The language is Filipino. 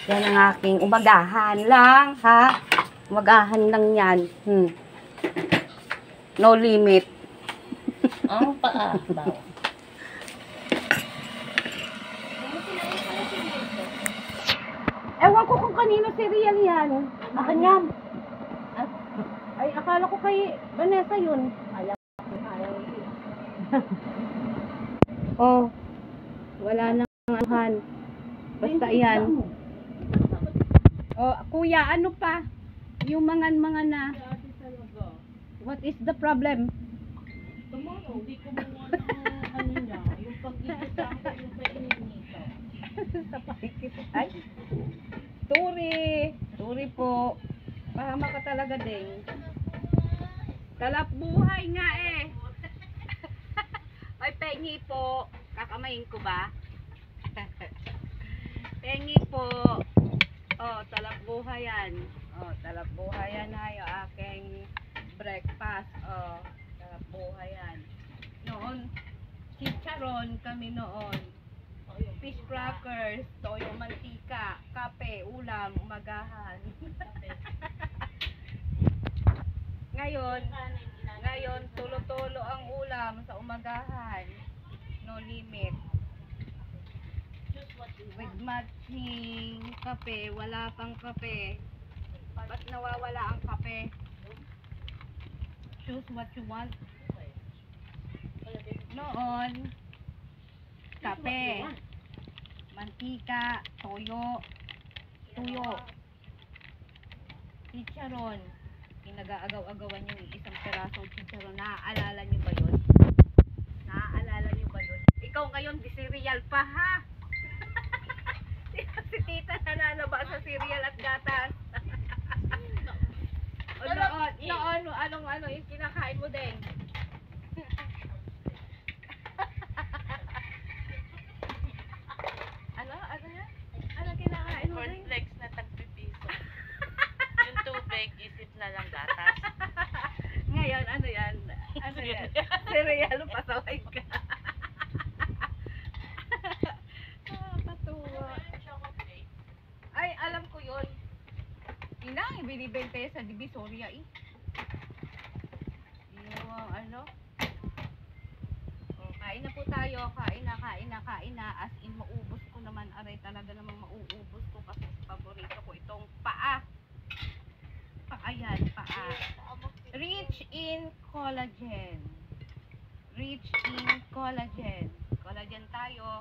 Yan ang aking umagahan lang, ha? Umagahan lang yan. No limit. Ang paa. Bawa. Ewan ko kung kanino cereal yan. Akin yan. Ay, akala ko kay Vanessa yun. Ayaw. Oh. Wala nang anuhan. Basta yan. Oh, kuya, ano pa? Yung mga na. What is the problem? Tomorrow, di ko mo kanina. Yung pag-ikot lang ko yung paininito. Sa pakikit. Ay. Turi po. Pahama ka talaga din. Talap buhay nga eh. Ay, pengi po. Kakamayin ko ba? Pengi po. Oh, talap buhay yan. Oh, talap buhay yan na yung aking breakfast. Oh, talap buhay yan. Noon, chicharon kami noon. Fish crackers, toyo, mantika, kape, ulam, umagahan. Ngayon, tulo-tulo ang ulam sa umagahan. No limit. With matching kape, wala pang kape. Ba't nawawala ang kape? Choose what you want. Noon, kape, mantika, toyo, chicharon. Pinag-aagaw-agawan yung isang perasong chicharon. Naaalala nyo ba yun? Naaalala nyo ba yun? Ikaw ngayon, di cereal pa, ha? Si tita nananaba sa cereal at gatas. Noon, anong yung kinakain mo din? Ano yan? Anong kinakain mo din? Cornflakes na tagpipiso. Yung tubig, isip na lang gatas. Ngayon, ano yan? Cereal, pasaway ka. Nakakatuwa. Ay, alam ko yun. Inang, ibinibenta sa Divisoria eh. Yung ano? Oh, kain na po tayo. Kain na. As in, maubos ko naman. Aray, talaga namang mauubos ko kasi paborito ko itong paa. Ayan, paa. Rich in collagen. Collagen tayo.